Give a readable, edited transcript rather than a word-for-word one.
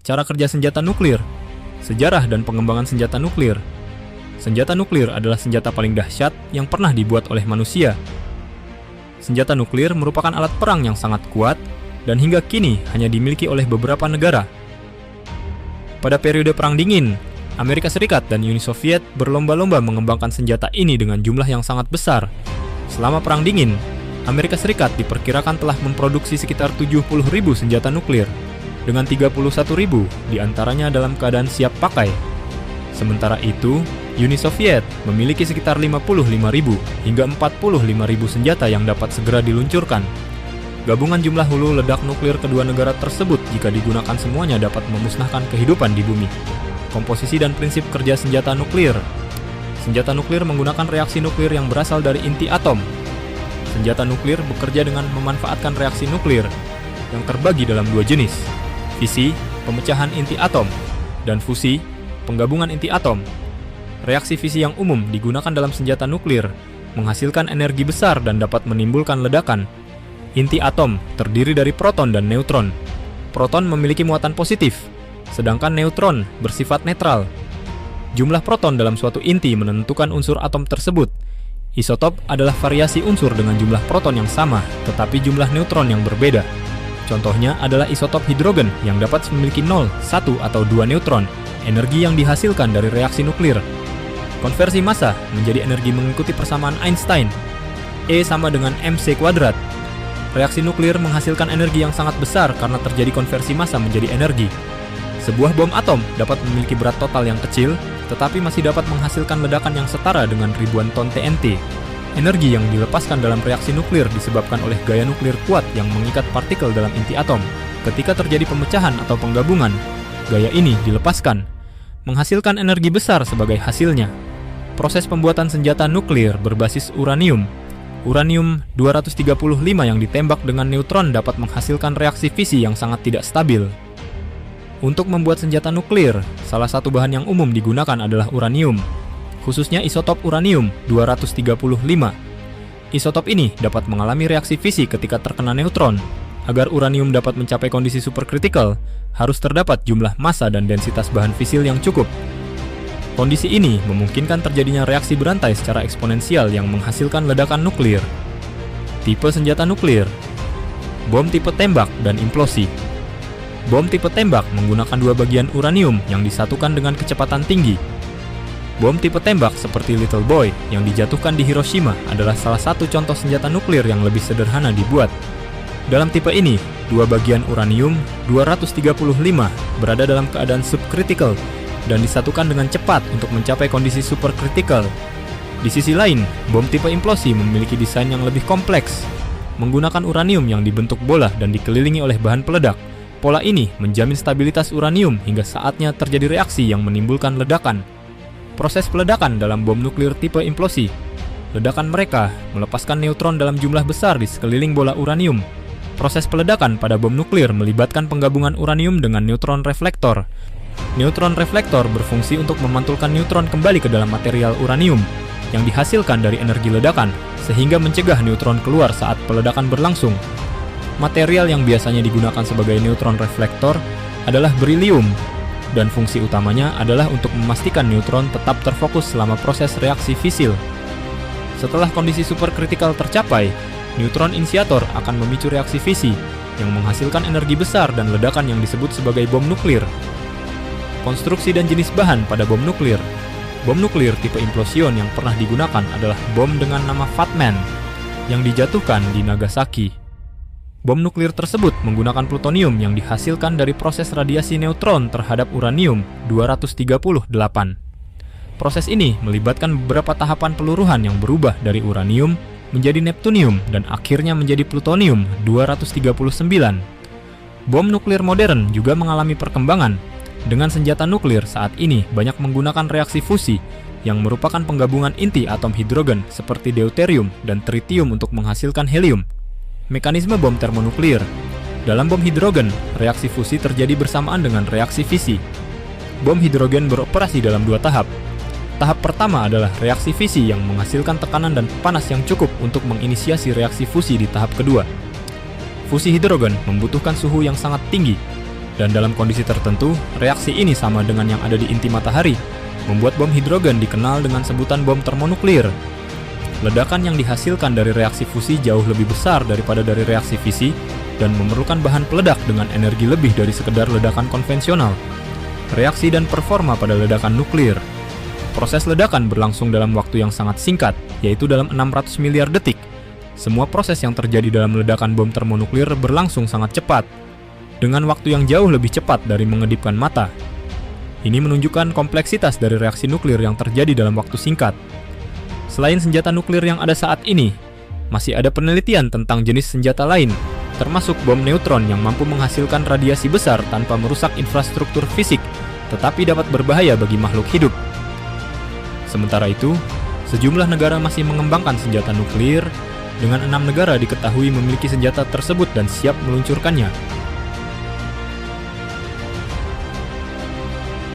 Cara kerja senjata nuklir. Sejarah dan pengembangan senjata nuklir. Senjata nuklir adalah senjata paling dahsyat yang pernah dibuat oleh manusia. Senjata nuklir merupakan alat perang yang sangat kuat dan hingga kini hanya dimiliki oleh beberapa negara. Pada periode Perang Dingin, Amerika Serikat dan Uni Soviet berlomba-lomba mengembangkan senjata ini dengan jumlah yang sangat besar. Selama Perang Dingin, Amerika Serikat diperkirakan telah memproduksi sekitar 70.000 senjata nuklir, dengan 31.000 diantaranya dalam keadaan siap pakai. Sementara itu, Uni Soviet memiliki sekitar 55.000 hingga 45.000 senjata yang dapat segera diluncurkan. Gabungan jumlah hulu ledak nuklir kedua negara tersebut jika digunakan semuanya dapat memusnahkan kehidupan di bumi. Komposisi dan prinsip kerja senjata nuklir. Senjata nuklir menggunakan reaksi nuklir yang berasal dari inti atom. Senjata nuklir bekerja dengan memanfaatkan reaksi nuklir yang terbagi dalam dua jenis: fisi, pemecahan inti atom, dan fusi, penggabungan inti atom. Reaksi fisi yang umum digunakan dalam senjata nuklir, menghasilkan energi besar dan dapat menimbulkan ledakan. Inti atom terdiri dari proton dan neutron. Proton memiliki muatan positif, sedangkan neutron bersifat netral. Jumlah proton dalam suatu inti menentukan unsur atom tersebut. Isotop adalah variasi unsur dengan jumlah proton yang sama, tetapi jumlah neutron yang berbeda. Contohnya adalah isotop hidrogen yang dapat memiliki 0, 1, atau 2 neutron, energi yang dihasilkan dari reaksi nuklir. Konversi massa menjadi energi mengikuti persamaan Einstein. E sama dengan mc². Reaksi nuklir menghasilkan energi yang sangat besar karena terjadi konversi massa menjadi energi. Sebuah bom atom dapat memiliki berat total yang kecil, tetapi masih dapat menghasilkan ledakan yang setara dengan ribuan ton TNT. Energi yang dilepaskan dalam reaksi nuklir disebabkan oleh gaya nuklir kuat yang mengikat partikel dalam inti atom. Ketika terjadi pemecahan atau penggabungan, gaya ini dilepaskan, menghasilkan energi besar sebagai hasilnya. Proses pembuatan senjata nuklir berbasis uranium. Uranium-235 yang ditembak dengan neutron dapat menghasilkan reaksi fisi yang sangat tidak stabil. Untuk membuat senjata nuklir, salah satu bahan yang umum digunakan adalah uranium, khususnya isotop uranium-235. Isotop ini dapat mengalami reaksi fisi ketika terkena neutron. Agar uranium dapat mencapai kondisi superkritikal, harus terdapat jumlah massa dan densitas bahan fisil yang cukup. Kondisi ini memungkinkan terjadinya reaksi berantai secara eksponensial yang menghasilkan ledakan nuklir. Tipe senjata nuklir. Bom tipe tembak dan implosi. Bom tipe tembak menggunakan dua bagian uranium yang disatukan dengan kecepatan tinggi. Bom tipe tembak seperti Little Boy yang dijatuhkan di Hiroshima adalah salah satu contoh senjata nuklir yang lebih sederhana dibuat. Dalam tipe ini, dua bagian uranium-235 berada dalam keadaan subkritikal dan disatukan dengan cepat untuk mencapai kondisi superkritikal. Di sisi lain, bom tipe implosi memiliki desain yang lebih kompleks, menggunakan uranium yang dibentuk bola dan dikelilingi oleh bahan peledak. Pola ini menjamin stabilitas uranium hingga saatnya terjadi reaksi yang menimbulkan ledakan. Proses peledakan dalam bom nuklir tipe implosi. Ledakan mereka melepaskan neutron dalam jumlah besar di sekeliling bola uranium. Proses peledakan pada bom nuklir melibatkan penggabungan uranium dengan neutron reflektor. Neutron reflektor berfungsi untuk memantulkan neutron kembali ke dalam material uranium yang dihasilkan dari energi ledakan, sehingga mencegah neutron keluar saat peledakan berlangsung. Material yang biasanya digunakan sebagai neutron reflektor adalah berilium, dan fungsi utamanya adalah untuk memastikan neutron tetap terfokus selama proses reaksi fisil. Setelah kondisi superkritikal tercapai, neutron inisiator akan memicu reaksi fisi yang menghasilkan energi besar dan ledakan yang disebut sebagai bom nuklir. Konstruksi dan jenis bahan pada bom nuklir. Bom nuklir tipe implosion yang pernah digunakan adalah bom dengan nama Fat Man yang dijatuhkan di Nagasaki. Bom nuklir tersebut menggunakan plutonium yang dihasilkan dari proses radiasi neutron terhadap uranium-238. Proses ini melibatkan beberapa tahapan peluruhan yang berubah dari uranium menjadi neptunium dan akhirnya menjadi plutonium-239. Bom nuklir modern juga mengalami perkembangan. Dengan senjata nuklir saat ini banyak menggunakan reaksi fusi yang merupakan penggabungan inti atom hidrogen seperti deuterium dan tritium untuk menghasilkan helium. Mekanisme bom termonuklir. Dalam bom hidrogen, reaksi fusi terjadi bersamaan dengan reaksi fisi. Bom hidrogen beroperasi dalam dua tahap. Tahap pertama adalah reaksi fisi yang menghasilkan tekanan dan panas yang cukup untuk menginisiasi reaksi fusi di tahap kedua. Fusi hidrogen membutuhkan suhu yang sangat tinggi. Dan dalam kondisi tertentu, reaksi ini sama dengan yang ada di inti matahari, membuat bom hidrogen dikenal dengan sebutan bom termonuklir. Ledakan yang dihasilkan dari reaksi fusi jauh lebih besar daripada dari reaksi fisi dan memerlukan bahan peledak dengan energi lebih dari sekedar ledakan konvensional. Reaksi dan performa pada ledakan nuklir. Proses ledakan berlangsung dalam waktu yang sangat singkat, yaitu dalam 600 miliar detik. Semua proses yang terjadi dalam ledakan bom termonuklir berlangsung sangat cepat, dengan waktu yang jauh lebih cepat dari mengedipkan mata. Ini menunjukkan kompleksitas dari reaksi nuklir yang terjadi dalam waktu singkat. Selain senjata nuklir yang ada saat ini, masih ada penelitian tentang jenis senjata lain, termasuk bom neutron yang mampu menghasilkan radiasi besar tanpa merusak infrastruktur fisik, tetapi dapat berbahaya bagi makhluk hidup. Sementara itu, sejumlah negara masih mengembangkan senjata nuklir, dengan 6 negara diketahui memiliki senjata tersebut dan siap meluncurkannya.